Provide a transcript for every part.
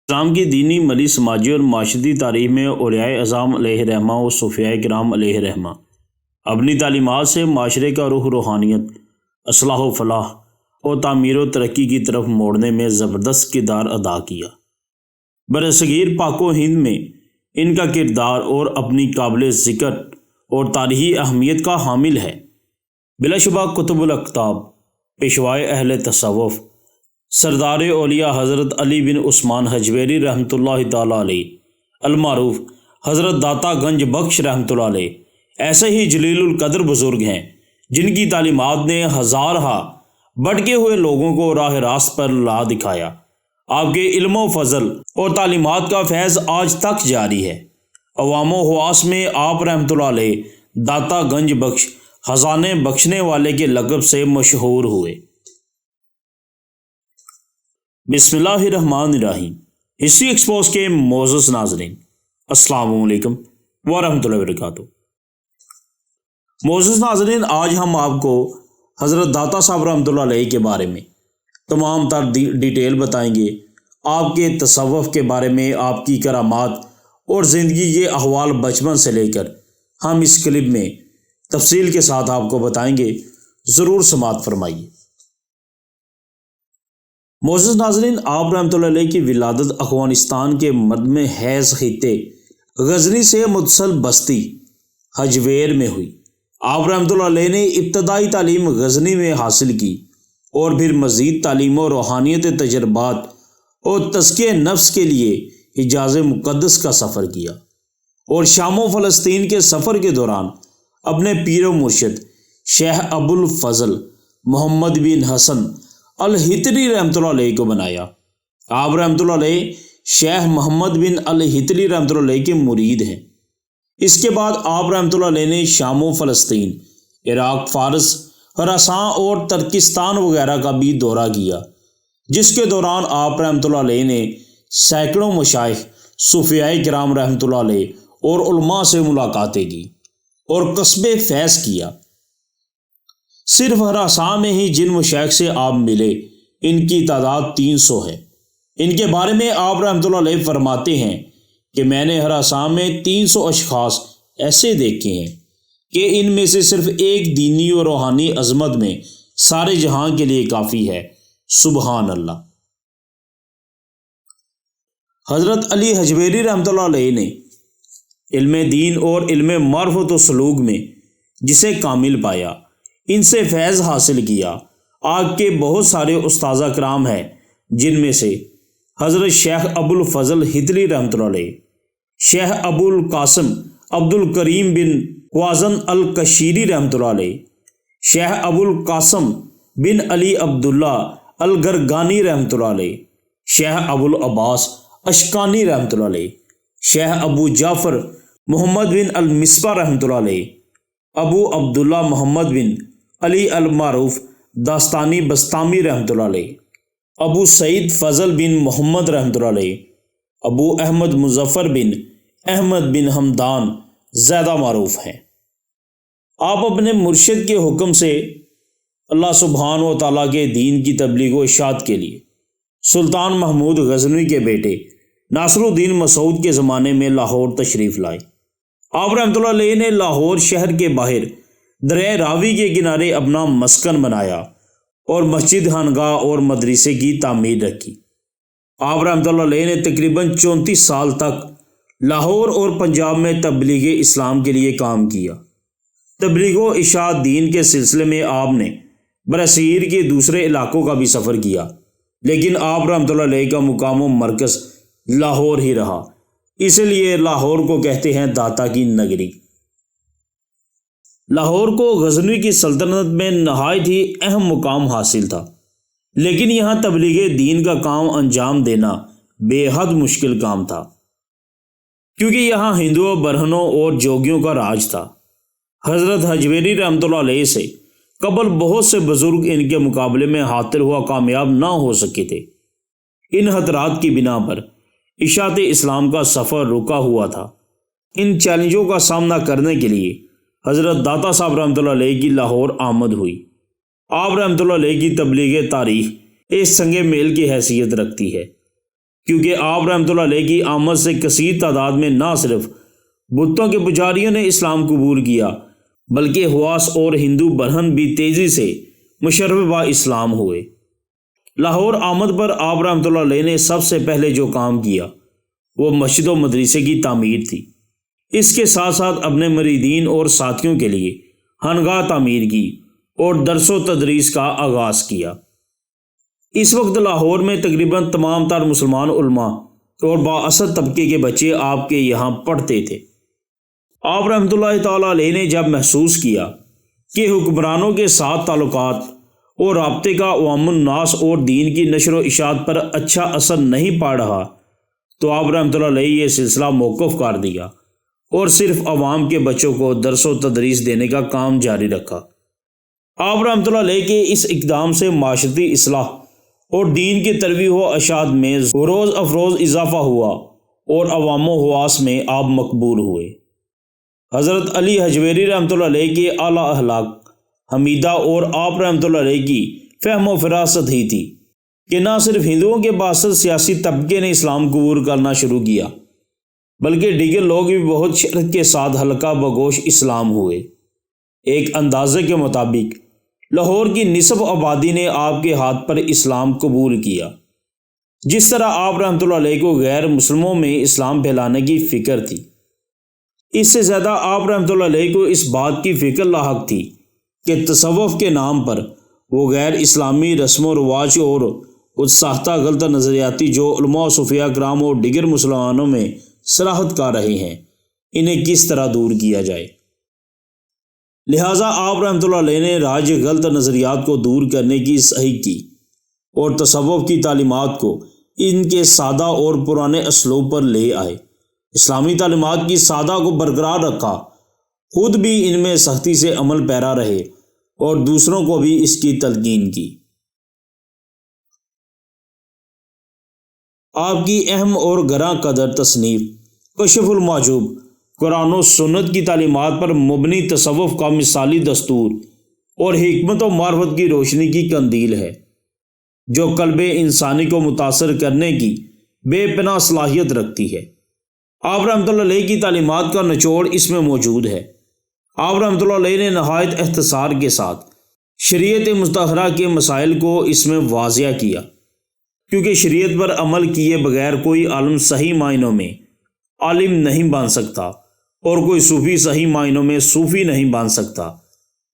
اسلام کی دینی، ملی، سماجی اور معاشرتی تاریخ میں اولیاء اعظام علیہ رحمہ و صوفیاء کرام علیہ رحمہ اپنی تعلیمات سے معاشرے کا رخ روحانیت، اصلاح و فلاح اور تعمیر و ترقی کی طرف موڑنے میں زبردست کردار ادا کیا۔ برصغیر پاک و ہند میں ان کا کردار اور اپنی قابل ذکر اور تاریخی اہمیت کا حامل ہے۔ بلا شبہ قطب الاقطاب، پیشوائے اہل تصوف، سردار اولیاء حضرت علی بن عثمان حجویری رحمۃ اللہ تعالیٰ علیہ، المعروف حضرت داتا گنج بخش رحمۃ اللہ علیہ، ایسے ہی جلیل القدر بزرگ ہیں جن کی تعلیمات نے ہزارہا بھٹکے ہوئے لوگوں کو راہ راست پر لا دکھایا۔ آپ کے علم و فضل اور تعلیمات کا فیض آج تک جاری ہے۔ عوام و خواص میں آپ رحمۃ اللہ علیہ داتا گنج بخش، خزانے بخشنے والے کے لقب سے مشہور ہوئے۔ بسم اللہ الرحمن الرحیم۔ ہسٹری ایکسپوز کے معزز ناظرین، السلام علیکم ورحمۃ اللہ وبرکاتہ۔ معزز ناظرین، آج ہم آپ کو حضرت داتا صاحب رحمۃ اللہ علیہ کے بارے میں تمام تر ڈیٹیل بتائیں گے۔ آپ کے تصوف کے بارے میں، آپ کی کرامات اور زندگی کے احوال بچپن سے لے کر ہم اس کلپ میں تفصیل کے ساتھ آپ کو بتائیں گے، ضرور سماعت فرمائیے۔ معزز ناظرین، آپ رحمۃ اللہ علیہ کی ولادت افغانستان کے مردم حیض خطے غزنی سے متصل بستی حجویر میں ہوئی۔ آپ رحمۃ اللہ علیہ نے ابتدائی تعلیم غزنی میں حاصل کی اور پھر مزید تعلیم و روحانیت تجربات اور تزکیہ نفس کے لیے حجاز مقدس کا سفر کیا، اور شام و فلسطین کے سفر کے دوران اپنے پیر و مرشد شیخ ابو الفضل محمد بن حسن الہتری رحمۃ اللہ علیہ کو بنایا۔ آپ رحمۃ اللہ علیہ شیخ محمد بن الہتری رحمۃ اللہ علیہ کے مرید ہیں۔ اس کے بعد آپ رحمۃ اللہ علیہ نے شام و فلسطین، عراق، فارس، خراسان اور ترکستان وغیرہ کا بھی دورہ کیا، جس کے دوران آپ رحمۃ اللہ علیہ نے سینکڑوں مشائخ، صوفیاء کرام رحمۃ اللہ علیہ اور علماء سے ملاقاتیں کی اور کسب فیض کیا۔ صرف خراسان میں ہی جن مشائخ سے آپ ملے، ان کی تعداد 300 ہے۔ ان کے بارے میں آپ رحمۃ اللہ علیہ فرماتے ہیں کہ میں نے خراسان میں 300 اشخاص ایسے دیکھے ہیں کہ ان میں سے صرف ایک دینی اور روحانی عظمت میں سارے جہاں کے لیے کافی ہے، سبحان اللہ۔ حضرت علی حجویری رحمۃ اللہ علیہ نے علم دین اور علم معرفت و سلوک میں جسے کامل پایا، ان سے فیض حاصل کیا۔ آپ کے بہت سارے استاذہ کرام ہیں، جن میں سے حضرت شیخ ابو الفضل ہتلی رحمۃ اللہ علیہ، شیخ ابو القاسم عبد الکریم بن خوازن الکشیری رحمۃ اللہ علیہ، شیخ ابو القاسم بن علی عبداللہ الگرگانی رحمۃ اللہ علیہ، شیخ ابو العباس اشکانی رحمۃ اللہ علیہ، شیخ ابو جعفر محمد بن المصباح رحمۃ اللہ علیہ، ابو عبداللہ محمد بن علی المعروف داستانی بستامی رحمۃ اللہ علیہ، ابو سعید فضل بن محمد رحمۃ اللہ علیہ، ابو احمد مظفر بن احمد بن حمدان زیادہ معروف ہیں۔ آپ اپنے مرشد کے حکم سے اللہ سبحانہ و تعالیٰ کے دین کی تبلیغ و اشاعت کے لیے سلطان محمود غزنوی کے بیٹے ناصر الدین مسعود کے زمانے میں لاہور تشریف لائے۔ آپ رحمۃ اللہ علیہ نے لاہور شہر کے باہر دریائے راوی کے کنارے اپنا مسکن بنایا اور مسجد، خانقاہ اور مدرسے کی تعمیر رکھی۔ آپ رحمۃ اللہ علیہ نے تقریباً 34 سال تک لاہور اور پنجاب میں تبلیغ اسلام کے لیے کام کیا۔ تبلیغ و اشاعت دین کے سلسلے میں آپ نے برصغیر کے دوسرے علاقوں کا بھی سفر کیا، لیکن آپ رحمۃ اللہ علیہ کا مقام و مرکز لاہور ہی رہا، اس لیے لاہور کو کہتے ہیں داتا کی نگری۔ لاہور کو غزنوی کی سلطنت میں نہایت ہی اہم مقام حاصل تھا، لیکن یہاں تبلیغ دین کا کام انجام دینا بے حد مشکل کام تھا، کیونکہ یہاں ہندوؤں، برہنوں اور جوگیوں کا راج تھا۔ حضرت حجویری رحمۃ اللہ علیہ سے قبل بہت سے بزرگ ان کے مقابلے میں حاصل ہوا کامیاب نہ ہو سکے تھے۔ ان خطرات کی بنا پر اشاعت اسلام کا سفر رکا ہوا تھا۔ ان چیلنجوں کا سامنا کرنے کے لیے حضرت داتا صاحب رحمۃ اللہ علیہ کی لاہور آمد ہوئی۔ آپ رحمۃ اللہ علیہ کی تبلیغ تاریخ ایک سنگ میل کی حیثیت رکھتی ہے، کیونکہ آپ رحمۃ اللہ علیہ کی آمد سے کثیر تعداد میں نہ صرف بتوں کے پجاریوں نے اسلام قبول کیا بلکہ حواس اور ہندو برہن بھی تیزی سے مشرف با اسلام ہوئے۔ لاہور آمد پر آپ رحمۃ اللہ علیہ نے سب سے پہلے جو کام کیا وہ مسجد و مدرسے کی تعمیر تھی۔ اس کے ساتھ ساتھ اپنے مریدین اور ساتھیوں کے لیے خانقاہ تعمیر کی اور درس و تدریس کا آغاز کیا۔ اس وقت لاہور میں تقریباً تمام تر مسلمان علماء اور بااثر طبقے کے بچے آپ کے یہاں پڑھتے تھے۔ آپ رحمۃ اللہ تعالیٰ علیہ نے جب محسوس کیا کہ حکمرانوں کے ساتھ تعلقات اور رابطے کا عوام الناس اور دین کی نشر و اشاعت پر اچھا اثر نہیں پڑ رہا تو آپ رحمۃ اللہ علیہ یہ سلسلہ موقف کر دیا اور صرف عوام کے بچوں کو درس و تدریس دینے کا کام جاری رکھا۔ آپ رحمۃ اللہ علیہ کے اس اقدام سے معاشرتی اصلاح اور دین کی ترویج و اشاعت میں روز افروز اضافہ ہوا اور عوام و حواس میں آپ مقبول ہوئے۔ حضرت علی حجویری رحمۃ اللہ علیہ کے اعلیٰ اخلاق حمیدہ اور آپ رحمۃ اللہ علیہ کی فہم و فراست ہی تھی کہ نہ صرف ہندوؤں کے بااثر سیاسی طبقے نے اسلام قبول کرنا شروع کیا بلکہ دیگر لوگ بھی بہت شرط کے ساتھ حلقہ بگوش اسلام ہوئے۔ ایک اندازے کے مطابق لاہور کی نصف آبادی نے آپ کے ہاتھ پر اسلام قبول کیا۔ جس طرح آپ رحمۃ اللہ علیہ کو غیر مسلموں میں اسلام پھیلانے کی فکر تھی، اس سے زیادہ آپ رحمۃ اللہ علیہ کو اس بات کی فکر لاحق تھی کہ تصوف کے نام پر وہ غیر اسلامی رسم و رواج اور ساختہ غلط نظریاتی جو علماء و صوفیاء کرام اور دیگر مسلمانوں میں صراحت کر رہے ہیں، انہیں کس طرح دور کیا جائے۔ لہٰذا آپ رحمۃ اللہ علیہ نے رائج غلط نظریات کو دور کرنے کی صحیح کی اور تصوف کی تعلیمات کو ان کے سادہ اور پرانے اسلوب پر لے آئے۔ اسلامی تعلیمات کی سادہ کو برقرار رکھا، خود بھی ان میں سختی سے عمل پیرا رہے اور دوسروں کو بھی اس کی تلقین کی۔ آپ کی اہم اور گراں قدر تصنیف کشف المحجوب قرآن و سنت کی تعلیمات پر مبنی تصوف کا مثالی دستور اور حکمت و معرفت کی روشنی کی قندیل ہے، جو قلب انسانی کو متاثر کرنے کی بے پناہ صلاحیت رکھتی ہے۔ آپ رحمۃ اللہ علیہ کی تعلیمات کا نچوڑ اس میں موجود ہے۔ آپ رحمۃ اللہ علیہ نے نہایت اختصار کے ساتھ شریعت مطہرہ کے مسائل کو اس میں واضح کیا، کیونکہ شریعت پر عمل کیے بغیر کوئی عالم صحیح معنوں میں عالم نہیں بن سکتا اور کوئی صوفی صحیح معنوں میں صوفی نہیں بن سکتا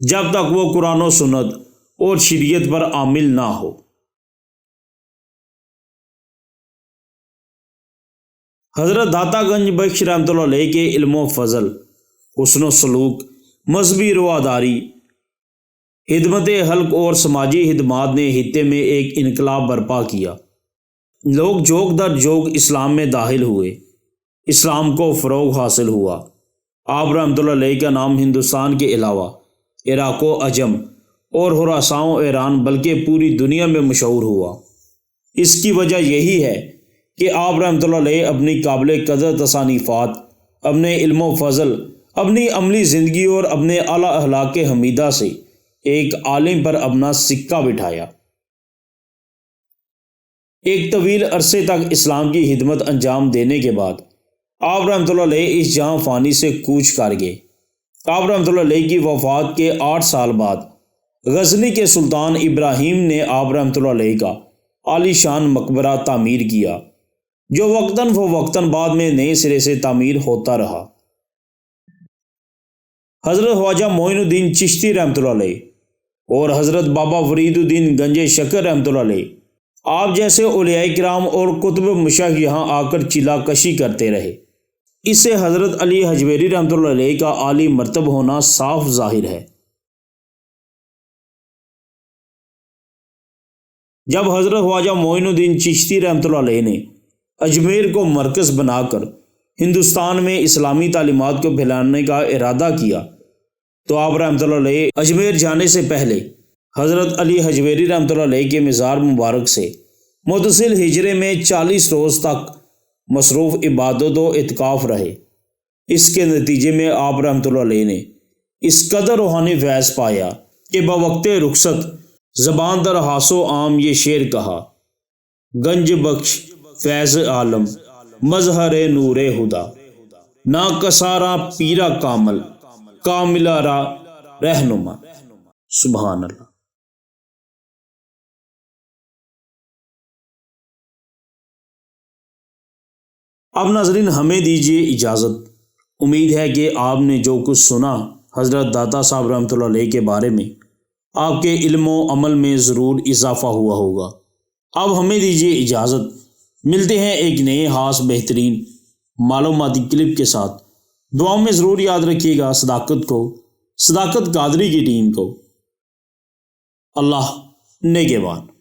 جب تک وہ قرآن و سنت اور شریعت پر عامل نہ ہو۔ حضرت داتا گنج بخش رحمۃ اللہ علیہ کے علم و فضل، حسن و سلوک، مذہبی رواداری، خدمت خلق اور سماجی خدمات نے خطے میں ایک انقلاب برپا کیا۔ لوگ جوگ در جوگ اسلام میں داخل ہوئے، اسلام کو فروغ حاصل ہوا۔ آپ رحمۃ اللہ علیہ کا نام ہندوستان کے علاوہ عراق و عجم اور خراسان و ایران بلکہ پوری دنیا میں مشہور ہوا۔ اس کی وجہ یہی ہے کہ آپ رحمۃ اللہ علیہ اپنی قابل قدر تصانیفات، اپنے علم و فضل، اپنی عملی زندگی اور اپنے اعلیٰ اخلاق حمیدہ سے ایک عالم پر اپنا سکہ بٹھایا۔ ایک طویل عرصے تک اسلام کی خدمت انجام دینے کے بعد آپ رحمۃ اللہ علیہ اس جہاں فانی سے کوچ کر گئے۔ آپ رحمۃ اللہ علیہ کی وفات کے 8 سال بعد غزنی کے سلطان ابراہیم نے آپ رحمۃ اللہ علیہ کا عالی شان مقبرہ تعمیر کیا، جو وقتاً فوقتاً بعد میں نئے سرے سے تعمیر ہوتا رہا۔ حضرت خواجہ معین الدین چشتی رحمۃ اللہ علیہ اور حضرت بابا فرید الدین گنج شکر رحمۃ اللہ علیہ آپ جیسے اولیاء کرام اور کتب مشاہ یہاں آ کر چلا کشی کرتے رہے۔ اس سے حضرت علی حجویری رحمۃ اللہ علیہ کا عالی مرتب ہونا صاف ظاہر ہے۔ جب حضرت خواجہ معین الدین چشتی رحمۃ اللہ علیہ نے اجمیر کو مرکز بنا کر ہندوستان میں اسلامی تعلیمات کو پھیلانے کا ارادہ کیا تو آپ رحمۃ اللہ علیہ اجمیر جانے سے پہلے حضرت علی حجویری رحمۃ اللہ علیہ کے مزار مبارک سے متصل ہجرے میں 40 روز تک مصروف عبادت و اعتکاف رہے۔ اس کے نتیجے میں آپ رحمۃ اللہ علیہ نے اس قدر روحانی فیض پایا کہ بوقت رخصت زبان در حاس و عام یہ شعر کہا: گنج بخش فیض عالم مظہر نور خدا، نا کسارا پیرا کامل کاملہ را رہنما۔ سبحان اللہ۔ اب ناظرین ہمیں دیجیے اجازت۔ امید ہے کہ آپ نے جو کچھ سنا حضرت داتا صاحب رحمۃ اللہ علیہ کے بارے میں، آپ کے علم و عمل میں ضرور اضافہ ہوا ہوگا۔ اب ہمیں دیجیے اجازت، ملتے ہیں ایک نئے خاص بہترین معلوماتی کلپ کے ساتھ۔ دعاؤں میں ضرور یاد رکھیے گا صداقت کو، صداقت قادری کی ٹیم کو۔ اللہ نگہبان۔